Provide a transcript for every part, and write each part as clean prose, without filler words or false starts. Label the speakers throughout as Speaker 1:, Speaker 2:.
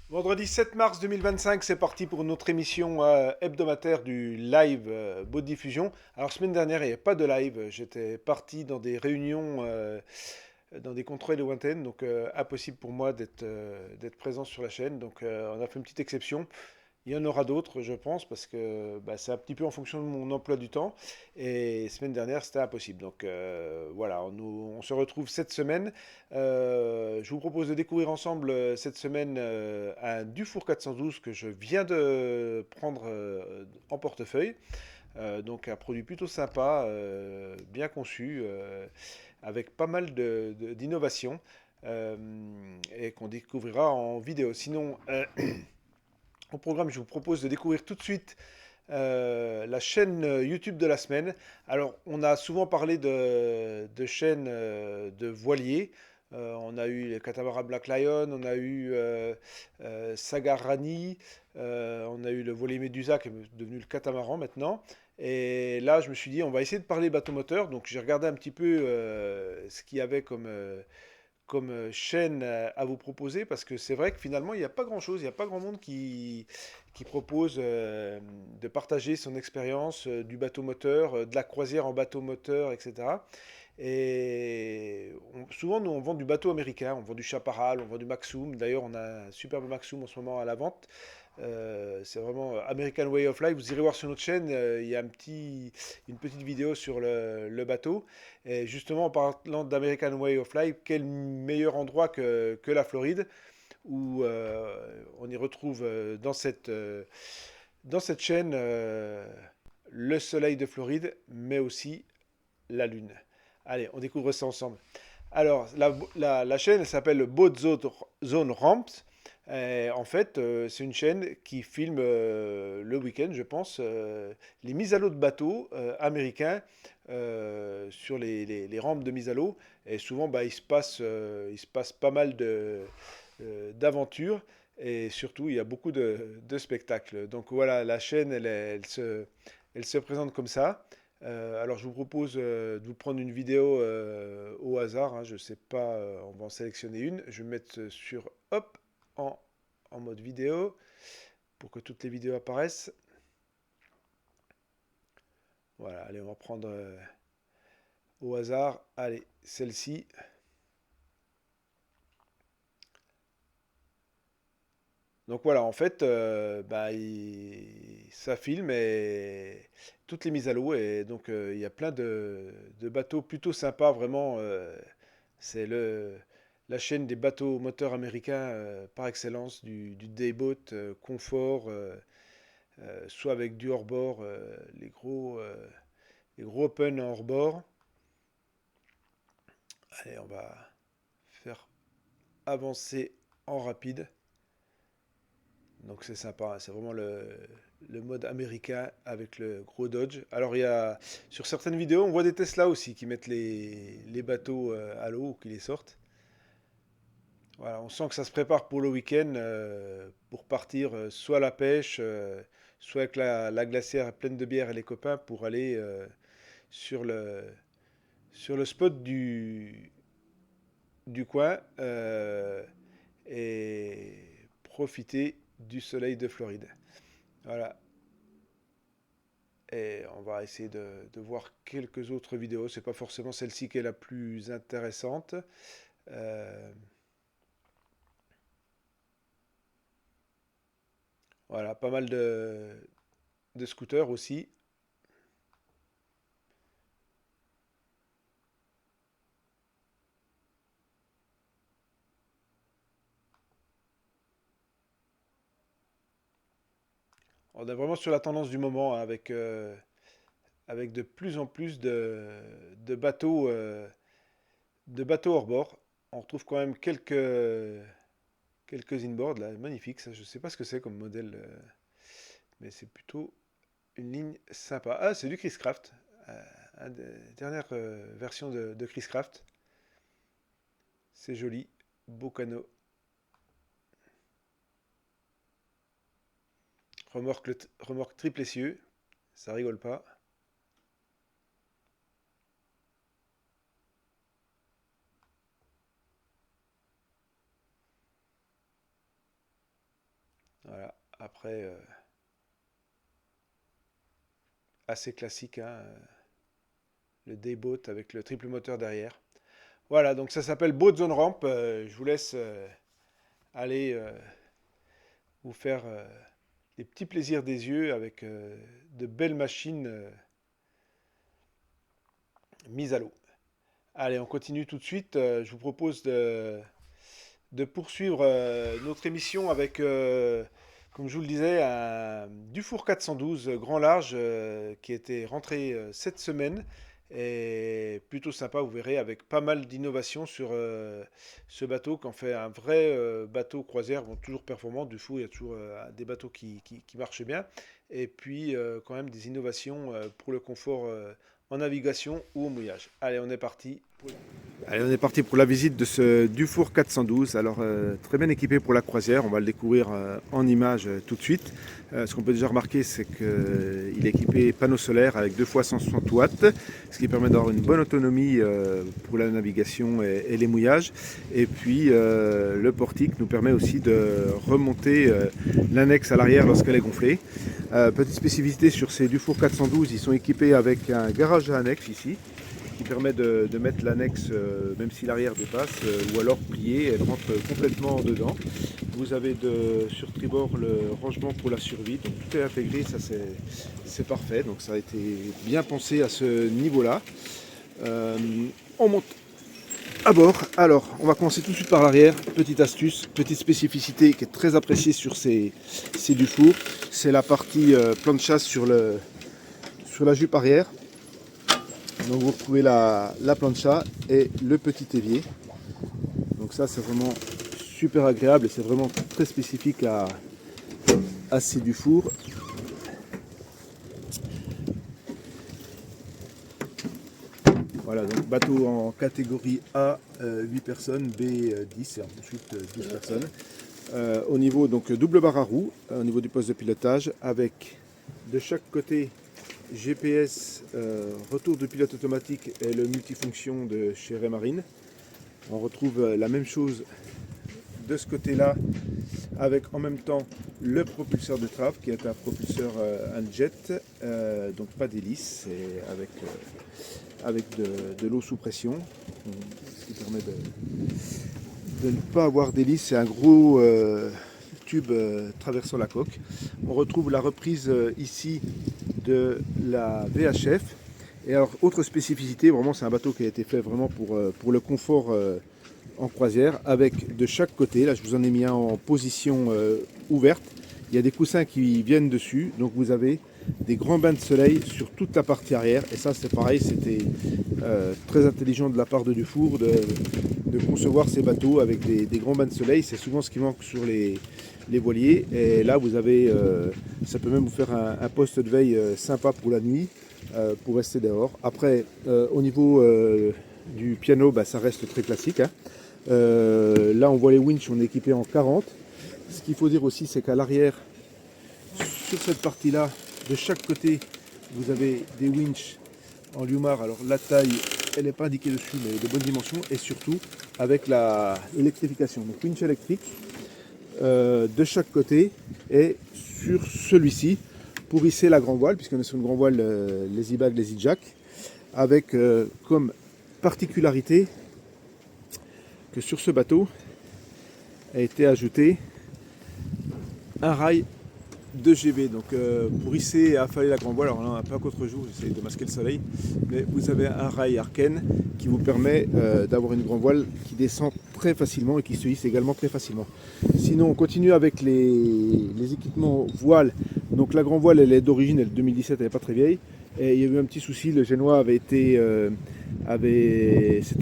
Speaker 1: Vendredi 7 mars 2025, c'est parti pour notre émission hebdomadaire du live Beau Diffusion. Alors, semaine dernière, il n'y avait pas de live. J'étais parti dans des réunions, dans des contrées lointaines, donc impossible pour moi d'être présent sur la chaîne. Donc, on a fait une petite exception. Il y en aura d'autres, je pense, parce que bah, c'est un petit peu en fonction de mon emploi du temps. Et semaine dernière, c'était impossible. Donc voilà, on se retrouve cette semaine. Je vous propose de découvrir ensemble cette semaine un Dufour 412 que je viens de prendre en portefeuille. Donc un produit plutôt sympa, bien conçu, avec pas mal d'innovations et qu'on découvrira en vidéo. Sinon, au programme, je vous propose de découvrir tout de suite la chaîne YouTube de la semaine. Alors, on a souvent parlé de chaînes de voiliers. On a eu les catamaran Black Lion, on a eu Sagar Rani, on a eu le voilier Medusa qui est devenu le catamaran maintenant. Et là, je me suis dit, on va essayer de parler bateau moteur. Donc, j'ai regardé un petit peu ce qu'il y avait comme chaîne à vous proposer parce que c'est vrai que finalement, il n'y a pas grand-chose, il n'y a pas grand monde qui propose de partager son expérience du bateau moteur, de la croisière en bateau moteur, etc. Et souvent, nous, on vend du bateau américain, on vend du Chaparral, on vend du Maxum. D'ailleurs, on a un superbe Maxum en ce moment à la vente. C'est vraiment American Way of Life. Vous irez voir sur notre chaîne, il y a une petite vidéo sur le bateau. Et justement, en parlant d'American Way of Life, quel meilleur endroit que la Floride, où on y retrouve dans cette chaîne le soleil de Floride, mais aussi la lune. Allez, on découvre ça ensemble. Alors, la chaîne s'appelle Boat Zone Ramps. En fait, c'est une chaîne qui filme le week-end, je pense, les mises à l'eau de bateaux américains sur les rampes de mise à l'eau. Et souvent, bah, il se passe pas mal d'aventures. Et surtout, il y a beaucoup de spectacles. Donc voilà, la chaîne, elle se présente comme ça. Alors je vous propose de vous prendre une vidéo au hasard, hein, je ne sais pas, on va en sélectionner une. Je vais mettre sur, hop, en, en mode vidéo pour que toutes les vidéos apparaissent. Voilà, allez, on va prendre au hasard, allez, celle-ci. Donc voilà, en fait, bah, ça filme et toutes les mises à l'eau. Et donc il y a plein de bateaux plutôt sympas, vraiment. C'est la chaîne des bateaux moteurs américains par excellence, du dayboat, confort, soit avec du hors-bord, les gros open en hors-bord. Allez, on va faire avancer en rapide. Donc c'est sympa, hein. C'est vraiment le mode américain avec le gros Dodge. Alors il y a sur certaines vidéos, on voit des Tesla aussi qui mettent les bateaux à l'eau ou qui les sortent. Voilà, on sent que ça se prépare pour le week-end pour partir soit à la pêche, soit avec la glacière pleine de bière et les copains pour aller sur sur le spot du coin et profiter du soleil de Floride. Voilà. Et on va essayer de voir quelques autres vidéos. C'est pas forcément celle-ci qui est la plus intéressante. Euh, voilà, pas mal de scooters aussi. On est vraiment sur la tendance du moment hein, avec de plus en plus de bateaux, de bateaux hors bord. On retrouve quand même quelques inboards là, magnifique. Ça, je sais pas ce que c'est comme modèle, mais c'est plutôt une ligne sympa. Ah, c'est du Chris Craft. Dernière version de Chris Craft. C'est joli, beau canot. Remorque triple essieu, ça rigole pas. Voilà, après, assez classique, hein, le Dayboat avec le triple moteur derrière. Voilà, donc ça s'appelle Boat Zone Ramp. Je vous laisse aller vous faire des petits plaisirs des yeux avec de belles machines mises à l'eau. Allez, on continue tout de suite. Je vous propose de poursuivre notre émission avec, comme je vous le disais, un Dufour 412 grand large qui était rentré cette semaine. Et plutôt sympa, vous verrez, avec pas mal d'innovations sur ce bateau, qu'en fait un vrai bateau croisière, bon, toujours performant. Dufour, il y a toujours des bateaux qui marchent bien. Et puis quand même des innovations pour le confort en navigation ou au mouillage. Allez, on est parti. Allez, on est parti pour la visite de ce Dufour 412. Alors, très bien équipé pour la croisière. On va le découvrir en images tout de suite. Ce qu'on peut déjà remarquer, c'est qu'il est équipé panneau solaire avec 2 fois 160 watts, ce qui permet d'avoir une bonne autonomie pour la navigation et les mouillages. Et puis, le portique nous permet aussi de remonter l'annexe à l'arrière lorsqu'elle est gonflée. Petite spécificité sur ces Dufour 412, ils sont équipés avec un garage à annexe ici, qui permet de mettre l'annexe, même si l'arrière dépasse, ou alors pliée, elle rentre complètement dedans. Vous avez sur tribord le rangement pour la survie, donc tout est intégré, ça c'est parfait, donc ça a été bien pensé à ce niveau-là. On monte à bord. Alors, on va commencer tout de suite par l'arrière. Petite astuce, petite spécificité qui est très appréciée sur ces Dufour, c'est la partie plan de chasse sur la jupe arrière. Donc vous retrouvez la plancha et le petit évier. Donc ça c'est vraiment super agréable et c'est vraiment très spécifique à ces Dufour. Voilà, donc bateau en catégorie A, 8 personnes, B, 10 et ensuite 12 personnes. Au niveau, donc double barre à roue, au niveau du poste de pilotage, avec de chaque côté GPS, retour de pilote automatique et le multifonction de chez Raymarine. On retrouve la même chose de ce côté-là, avec en même temps le propulseur de trave qui est un propulseur Handjet, donc pas d'hélice, et avec de l'eau sous pression, ce qui permet de ne pas avoir d'hélice. C'est un gros tube traversant la coque. On retrouve la reprise ici de la VHF. Et alors, autre spécificité, vraiment c'est un bateau qui a été fait vraiment pour le confort en croisière, avec de chaque côté, là je vous en ai mis un en position ouverte, il y a des coussins qui viennent dessus, donc vous avez des grands bains de soleil sur toute la partie arrière, et ça c'est pareil, c'était très intelligent de la part de Dufour de concevoir ces bateaux avec des grands bains de soleil. C'est souvent ce qui manque sur les voiliers, et là vous avez, ça peut même vous faire un poste de veille sympa pour la nuit, pour rester dehors. Après, au niveau du piano, bah, ça reste très classique, hein. Là on voit les winches, on est équipé en 40. Ce qu'il faut dire aussi, c'est qu'à l'arrière, sur cette partie là, de chaque côté, vous avez des winches en Liumar. Alors la taille, elle n'est pas indiquée dessus, mais de bonnes dimensions, et surtout avec l'électrification. Donc winch électrique de chaque côté, et sur celui-ci pour hisser la grand voile, puisqu'on est sur une grand voile les e-bag, les e-jack, avec comme particularité que sur ce bateau a été ajouté un rail de GB, donc pour hisser et affaler la grand voile. Alors là on n'a pas contre-jour, j'essaie de masquer le soleil, mais vous avez un rail Arken qui vous permet d'avoir une grand voile qui descend très facilement et qui se hisse également très facilement. Sinon on continue avec les équipements voiles. Donc la grand voile elle est d'origine, elle est de 2017, elle n'est pas très vieille, et il y a eu un petit souci, le génois s'était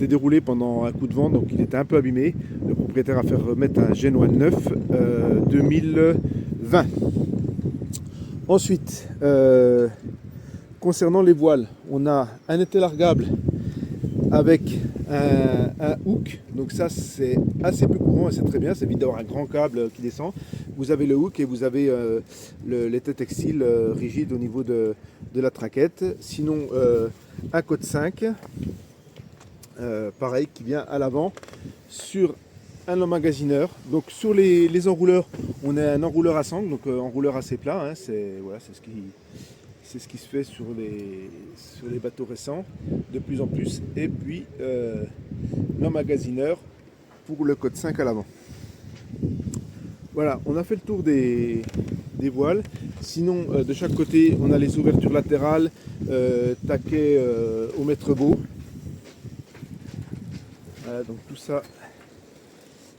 Speaker 1: déroulé pendant un coup de vent, donc il était un peu abîmé. Le propriétaire a fait remettre un génois neuf 2020. Ensuite, concernant les voiles, on a un étai largable avec un hook, donc ça c'est assez peu courant et c'est très bien, c'est vite d'avoir un grand câble qui descend. Vous avez le hook et vous avez l'étai textile rigide au niveau de la traquette. Sinon un code 5, pareil, qui vient à l'avant sur un emmagasineur. Donc sur les enrouleurs, on a un enrouleur à sangle, donc enrouleur assez plat. Hein, voilà, c'est ce qui se fait sur les bateaux récents, de plus en plus. Et puis l'emmagasineur pour le code 5 à l'avant. Voilà, on a fait le tour des voiles. Sinon, de chaque côté, on a les ouvertures latérales, taquet au mètre beau. Voilà, donc tout ça,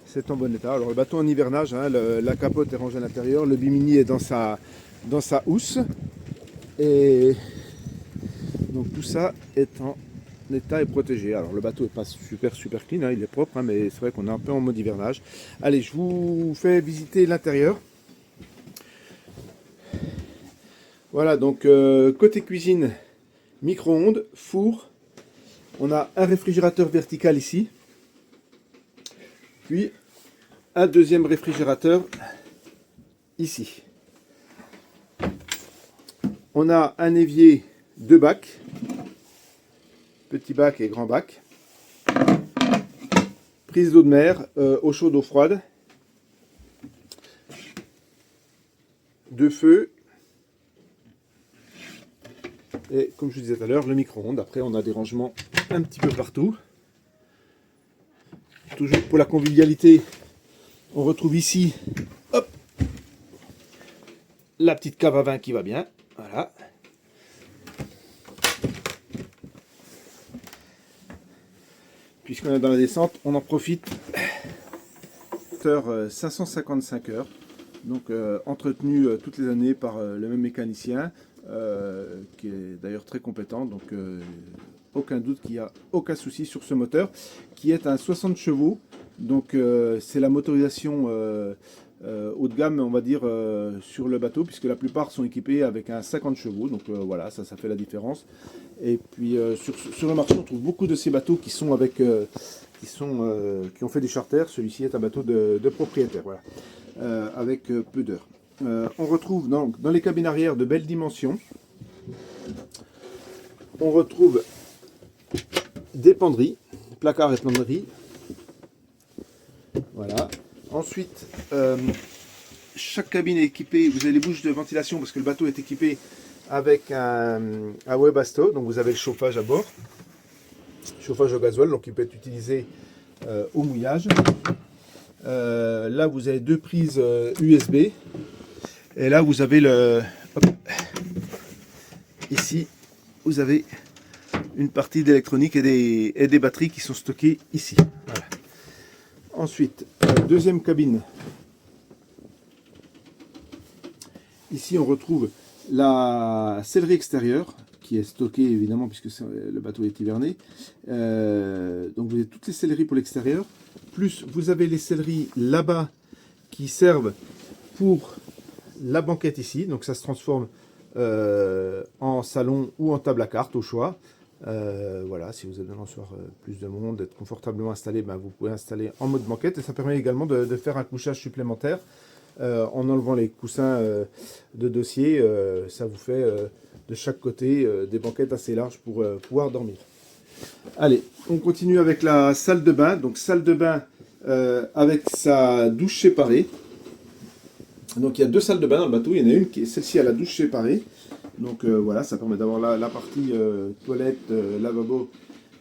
Speaker 1: c'est en bon état. Alors le bateau en hivernage, hein, la capote est rangée à l'intérieur, le bimini est dans sa housse. Et donc tout ça est en état et protégé. Alors le bateau n'est pas super clean, hein, il est propre, hein, mais c'est vrai qu'on est un peu en mode hivernage. Allez, je vous fais visiter l'intérieur. Voilà, donc côté cuisine, micro-ondes, four. On a un réfrigérateur vertical ici. Puis un deuxième réfrigérateur ici. On a un évier, 2 bacs. Petit bac et grand bac. Prise d'eau de mer, eau chaude, eau froide. 2 feux. Et comme je vous disais tout à l'heure, le micro-ondes. Après, on a des rangements un petit peu partout. Toujours pour la convivialité, on retrouve ici, hop, la petite cave à vin qui va bien. Voilà. Puisqu'on est dans la descente, on en profite. 555 heures. Donc entretenu toutes les années par le même mécanicien, qui est d'ailleurs très compétent. Donc aucun doute qu'il n'y a aucun souci sur ce moteur, qui est un 60 chevaux. Donc c'est la motorisation haut de gamme, on va dire, sur le bateau, puisque la plupart sont équipés avec un 50 chevaux. Donc voilà, ça fait la différence. Et puis sur le marché, on trouve beaucoup de ces bateaux qui sont avec... qui ont fait des charters. Celui-ci est un bateau de propriétaire, voilà, avec peu d'heures. On retrouve donc dans les cabines arrière de belles dimensions. On retrouve des penderies, placards et penderies. Voilà. Ensuite, chaque cabine est équipée. Vous avez les bouches de ventilation parce que le bateau est équipé avec un Webasto. Donc vous avez le chauffage à bord. Chauffage au gasoil, donc il peut être utilisé au mouillage. Là vous avez 2 prises USB et là vous avez ici vous avez une partie d'électronique et des batteries qui sont stockées ici. Voilà. Ensuite, deuxième cabine. Ici on retrouve la sellerie extérieure qui est stocké évidemment puisque le bateau est hiverné. Donc vous avez toutes les selleries pour l'extérieur, plus vous avez les selleries là-bas qui servent pour la banquette ici, donc ça se transforme en salon ou en table à cartes au choix. Voilà, si vous avez besoin d'asseoir plus de monde, d'être confortablement installé, ben vous pouvez installer en mode banquette et ça permet également de faire un couchage supplémentaire en enlevant les coussins de dossier. Ça vous fait de chaque côté des banquettes assez larges pour pouvoir dormir. Allez, on continue avec la salle de bain. Donc salle de bain avec sa douche séparée. Donc il y a 2 salles de bain dans le bateau. Il y en a une qui est celle-ci à la douche séparée. Donc voilà, ça permet d'avoir la partie toilette, lavabo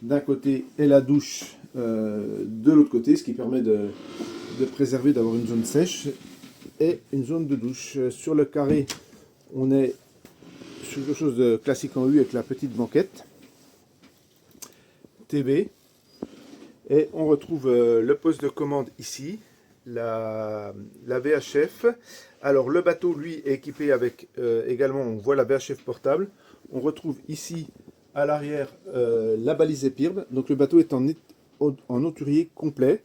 Speaker 1: d'un côté et la douche de l'autre côté, ce qui permet de préserver, d'avoir une zone sèche et une zone de douche. Sur le carré, on est sur quelque chose de classique en U avec la petite banquette TV et on retrouve le poste de commande ici, la VHF. Alors le bateau lui est équipé avec également, on voit la VHF portable. On retrouve ici à l'arrière la balise EPIRB. Donc le bateau est en hauturier complet.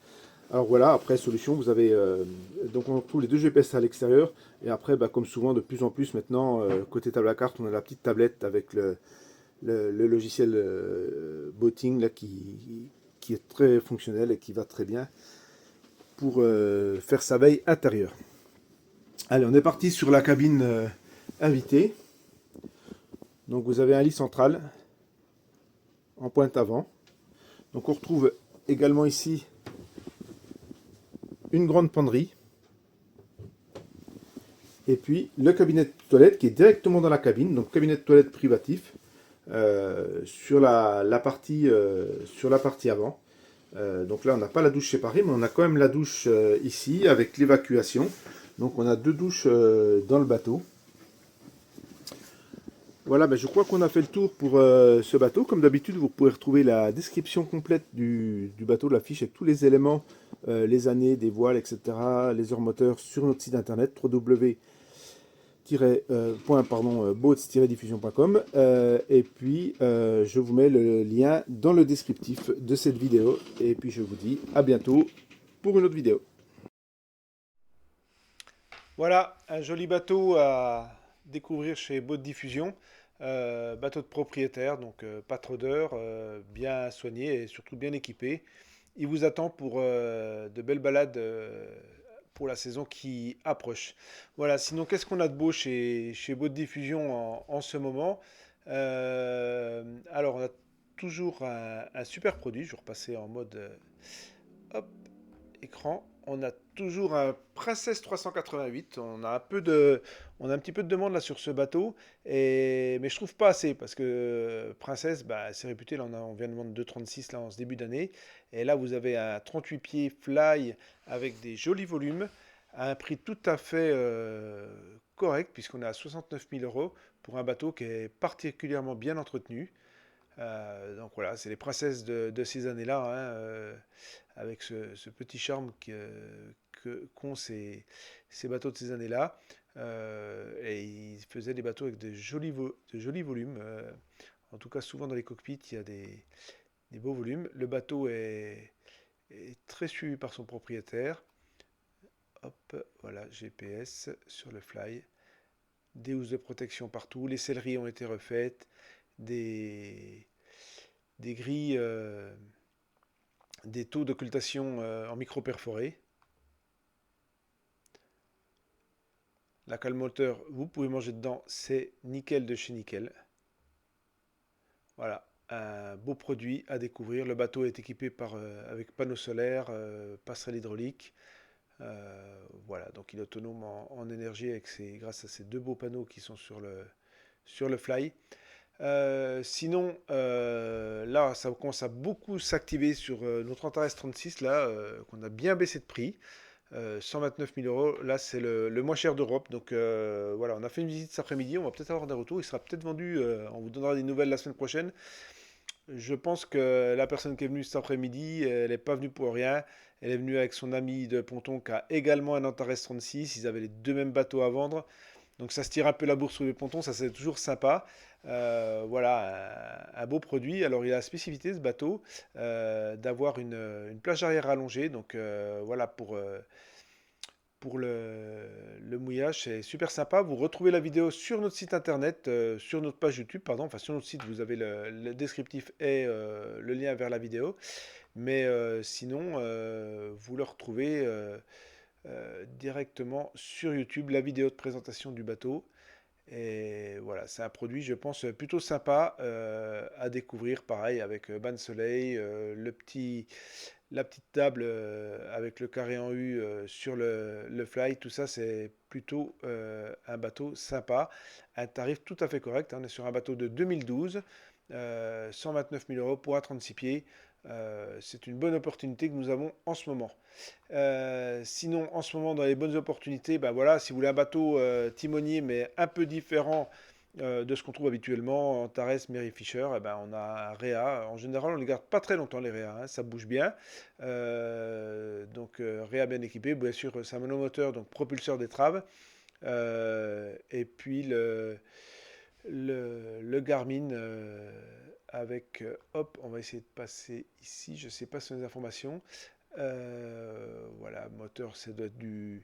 Speaker 1: Alors voilà, après solution, vous avez donc on retrouve les 2 GPS à l'extérieur et après bah, comme souvent de plus en plus maintenant côté table à carte, on a la petite tablette avec le logiciel Boating là, qui est très fonctionnel et qui va très bien pour faire sa veille intérieure. Allez, on est parti sur la cabine invitée. Donc vous avez un lit central en pointe avant. Donc on retrouve également ici une grande penderie, et puis le cabinet de toilette qui est directement dans la cabine, donc cabinet de toilette privatif, sur sur la partie avant. Donc là, on n'a pas la douche séparée, mais on a quand même la douche ici avec l'évacuation. Donc on a deux douches dans le bateau. Voilà, ben je crois qu'on a fait le tour pour ce bateau. Comme d'habitude, vous pouvez retrouver la description complète du bateau, la fiche avec tous les éléments, les années, des voiles, etc., les heures moteurs sur notre site internet boats-diffusion.com. Et puis, je vous mets le lien dans le descriptif de cette vidéo. Et puis, je vous dis à bientôt pour une autre vidéo. Voilà, un joli bateau à découvrir chez Boat Diffusion. Bateau de propriétaire, donc pas trop d'heures, bien soigné et surtout bien équipé. Il vous attend pour de belles balades pour la saison qui approche. Voilà, sinon qu'est-ce qu'on a de beau chez Boat Diffusion en ce moment? Alors on a toujours un super produit, je vais repasser en mode hop, écran. On a toujours un Princess 388. On a un petit peu de demande là sur ce bateau, mais je trouve pas assez parce que Princess, bah, c'est réputé. Là, on vient de vendre 2,36 là en ce début d'année, et là vous avez un 38 pieds fly avec des jolis volumes à un prix tout à fait correct puisqu'on est à 69 000 euros pour un bateau qui est particulièrement bien entretenu. Donc voilà, c'est les princesses de ces années-là, hein, avec ce petit charme qu'ont ces bateaux de ces années-là. Et ils faisaient des bateaux avec de jolis volumes. En tout cas, souvent dans les cockpits, il y a des beaux volumes. Le bateau est très suivi par son propriétaire. Hop, voilà, GPS sur le fly. Des housses de protection partout. Les selleries ont été refaites. Des, des grilles, des taux d'occultation en micro perforé. La cale moteur, vous pouvez manger dedans, c'est nickel de chez nickel. Voilà, un beau produit à découvrir. Le bateau est équipé avec panneaux solaires, passerelle hydraulique. Voilà, donc il est autonome en énergie grâce à ces deux beaux panneaux qui sont sur le fly. Sinon, là, ça commence à beaucoup s'activer sur notre Antares 36, là, qu'on a bien baissé de prix. 129 000 euros, là c'est le moins cher d'Europe. Donc voilà, on a fait une visite cet après-midi, on va peut-être avoir des retours. Il sera peut-être vendu, on vous donnera des nouvelles la semaine prochaine. Je pense que la personne qui est venue cet après-midi, elle n'est pas venue pour rien. Elle est venue avec son ami de ponton qui a également un Antares 36. Ils avaient les deux mêmes bateaux à vendre. Donc ça se tire un peu la bourse sur les pontons, ça c'est toujours sympa. Voilà, un beau produit. Alors il a la spécificité ce bateau d'avoir une plage arrière allongée. Donc voilà, pour le mouillage, c'est super sympa. Vous retrouvez la vidéo sur notre site internet, sur notre page YouTube, pardon. Enfin, sur notre site, vous avez le descriptif et le lien vers la vidéo. Mais sinon, vous le retrouvez directement sur YouTube, la vidéo de présentation du bateau. Et voilà, c'est un produit, je pense, plutôt sympa à découvrir. Pareil, avec banc de soleil, la petite table avec le carré en U sur le fly, tout ça, c'est plutôt un bateau sympa. Un tarif tout à fait correct, hein. On est sur un bateau de 2012, 129 000 euros pour un 36 pieds. C'est une bonne opportunité que nous avons en ce moment. Sinon, en ce moment, dans les bonnes opportunités, ben voilà, si vous voulez un bateau timonier, mais un peu différent de ce qu'on trouve habituellement, Antares, Mary Fisher, eh ben, on a un Réa. En général, on ne les garde pas très longtemps, les Réa, hein, ça bouge bien. Donc, Réa bien équipé, bien sûr, c'est un monomoteur, donc propulseur d'étrave. Et puis le Garmin avec, hop, on va essayer de passer ici, je ne sais pas sur les informations. Voilà, moteur, ça doit être du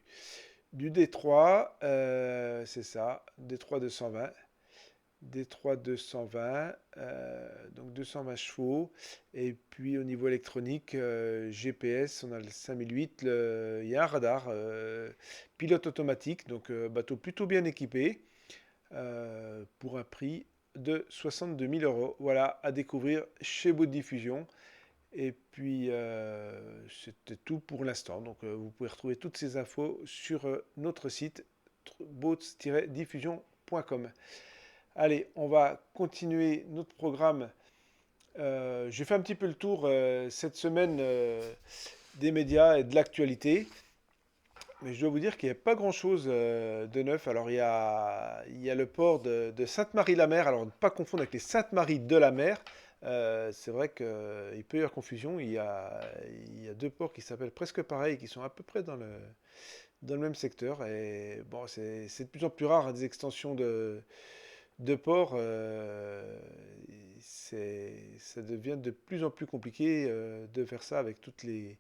Speaker 1: D3, c'est ça, D3 220. D3 220, donc 220 chevaux. Et puis au niveau électronique, GPS, on a le 5008, il y a un radar, pilote automatique, donc bateau plutôt bien équipé, pour un prix de 62 000 euros. Voilà, à découvrir chez Boat Diffusion. Et puis, c'était tout pour l'instant. Donc, vous pouvez retrouver toutes ces infos sur notre site boats-diffusion.com. Allez, on va continuer notre programme. J'ai fait un petit peu le tour cette semaine des médias et de l'actualité. Mais je dois vous dire qu'il n'y a pas grand-chose de neuf. Alors, il y a le port de Sainte-Marie-la-Mer. Alors, ne pas confondre avec les Sainte-Marie de la Mer. C'est vrai qu'il peut y avoir confusion. Il y a deux ports qui s'appellent presque pareil, qui sont à peu près dans le même secteur. Et bon, c'est de plus en plus rare, hein, des extensions de ports. Ça devient de plus en plus compliqué de faire ça avec toutes les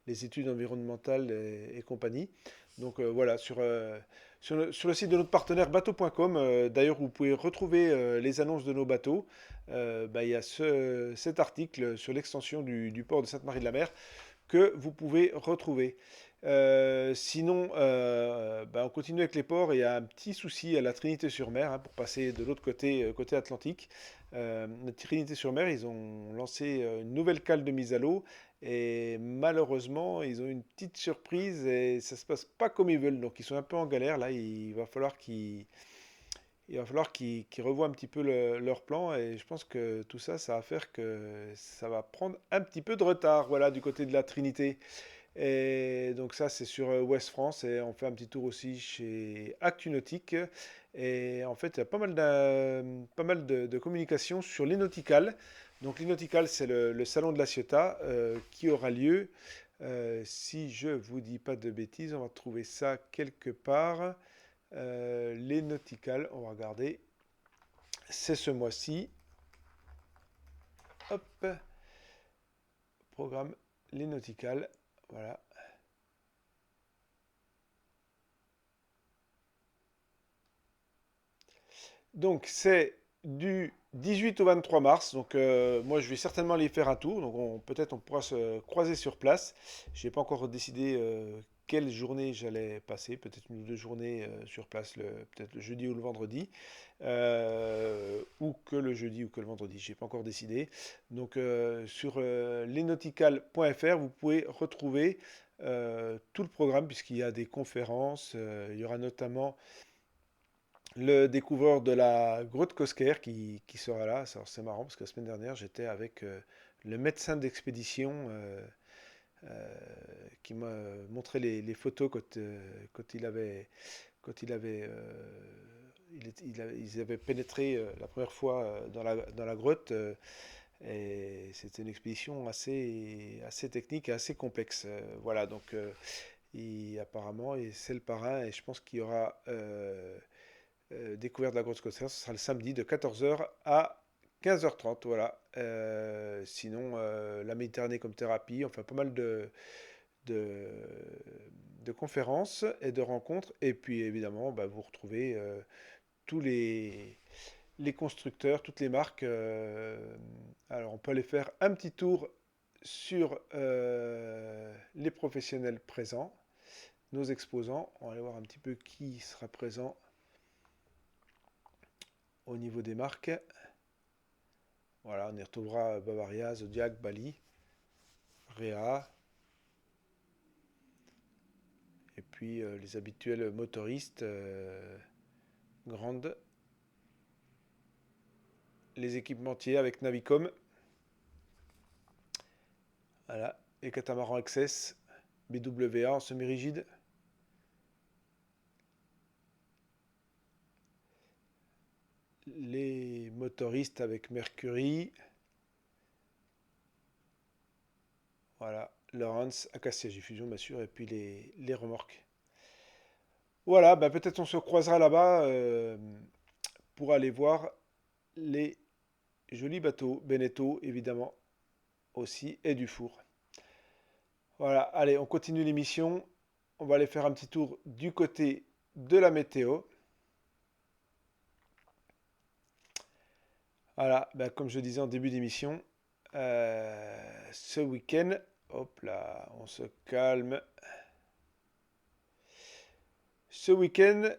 Speaker 1: études environnementales et compagnie. Donc voilà, sur le site de notre partenaire bateau.com, d'ailleurs vous pouvez retrouver les annonces de nos bateaux. Il y a cet article sur l'extension du port de Sainte-Marie-de-la-Mer que vous pouvez retrouver. Sinon, on continue avec les ports. Il y a un petit souci à la Trinité-sur-Mer, hein, pour passer de l'autre côté, côté Atlantique. La Trinité-sur-Mer, ils ont lancé une nouvelle cale de mise à l'eau et malheureusement, ils ont une petite surprise et ça se passe pas comme ils veulent. Donc, ils sont un peu en galère. Là, il va falloir qu'ils revoient un petit peu leur plan et je pense que tout ça, ça va faire que ça va prendre un petit peu de retard, voilà, du côté de la Trinité. Et donc ça, c'est sur Ouest France et on fait un petit tour aussi chez Actunautique. Et en fait, il y a pas mal de communication sur l'Inautical. Donc l'Inautical, c'est le salon de la Ciotat qui aura lieu. Si je vous dis pas de bêtises, on va trouver ça quelque part. Les Nautical, on va regarder. C'est ce mois-ci. Hop, programme les Nautical. Voilà. Donc c'est du 18 au 23 mars. Donc moi je vais certainement aller faire un tour. Donc peut-être on pourra se croiser sur place. Je n'ai pas encore décidé quelle journée j'allais passer. Peut-être une ou deux journées sur place, peut-être le jeudi ou le vendredi. Ou que le jeudi ou que le vendredi. Je n'ai pas encore décidé. Donc sur lesnautical.fr, vous pouvez retrouver tout le programme puisqu'il y a des conférences. Il y aura notamment le découvreur de la grotte Cosquer qui sera là. Alors, c'est marrant parce que la semaine dernière, j'étais avec le médecin d'expédition euh, qui m'a montré les photos quand ils avaient pénétré la première fois dans la grotte. Et c'était une expédition assez technique et assez complexe. Voilà, donc apparemment, c'est le parrain et je pense qu'il y aura découverte de la grotte Cosser, ce sera le samedi de 14h à 15h30. Voilà. Sinon, la Méditerranée comme thérapie, enfin pas mal de, de conférences et de rencontres. Et puis évidemment, vous retrouvez tous les constructeurs, toutes les marques. Alors on peut aller faire un petit tour sur les professionnels présents, nos exposants. On va aller voir un petit peu qui sera présent au niveau des marques. Voilà, on y retrouvera Bavaria, Zodiac, Bali, Réa, et puis les habituels motoristes, grandes, les équipementiers avec Navicom, voilà, les catamarans XS, BWA en semi-rigide, les motoristes avec Mercury, voilà, Lawrence, Acacia Diffusion bien sûr, et puis les remorques. Voilà, peut-être on se croisera là-bas pour aller voir les jolis bateaux, Beneteau évidemment aussi, et Dufour. Voilà, allez, on continue l'émission. On va aller faire un petit tour du côté de la météo. Voilà, comme je disais en début d'émission, ce week-end, hop là, on se calme. Ce week-end,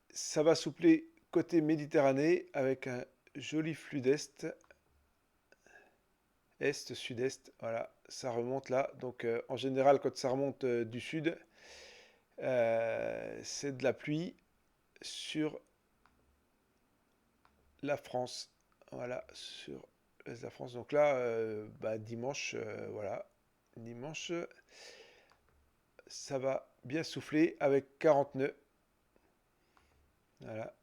Speaker 1: ça va soupler côté Méditerranée avec un joli flux d'est est, sud-est, voilà, ça remonte là. Donc en général, quand ça remonte du sud, c'est de la pluie sur la France. Voilà, sur la France. Donc là, bah, dimanche, voilà, dimanche, ça va bien souffler avec 40 nœuds. Voilà,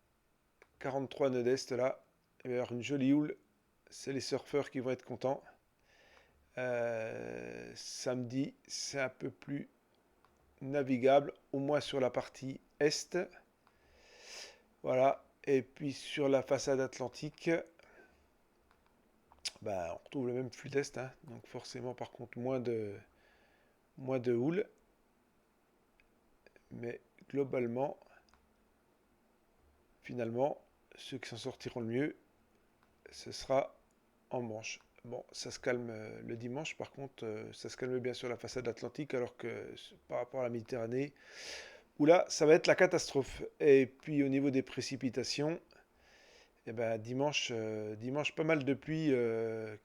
Speaker 1: 43 nœuds d'est là. Il va y avoir une jolie houle. C'est les surfeurs qui vont être contents. Samedi, c'est un peu plus navigable, au moins sur la partie est. Voilà. Et puis sur la façade atlantique, bah, on retrouve le même flux d'est, hein. Donc forcément, par contre, moins de houle. Mais globalement, finalement, ceux qui s'en sortiront le mieux, ce sera en Manche. Bon, ça se calme le dimanche, par contre, ça se calme bien sur la façade atlantique, alors que par rapport à la Méditerranée, où là, ça va être la catastrophe. Et puis au niveau des précipitations, eh ben, dimanche, pas mal de pluie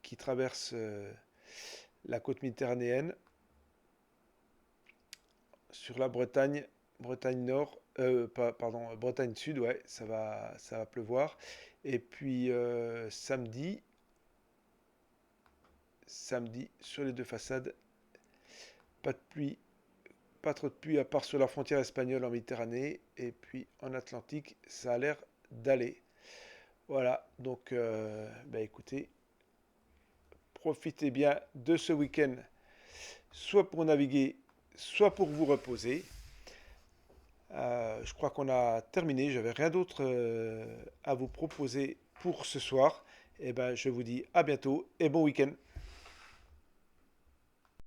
Speaker 1: qui traverse la côte méditerranéenne, sur la Bretagne, Bretagne Nord, pardon, Bretagne Sud, ouais, ça va pleuvoir. Et puis samedi, sur les deux façades, pas de pluie, pas trop de pluie à part sur la frontière espagnole en Méditerranée. Et puis en Atlantique, ça a l'air d'aller. Voilà, donc bah écoutez, profitez bien de ce week-end, soit pour naviguer, soit pour vous reposer. Je crois qu'on a terminé, j'avais rien d'autre à vous proposer pour ce soir. Et ben, je vous dis à bientôt et bon week-end.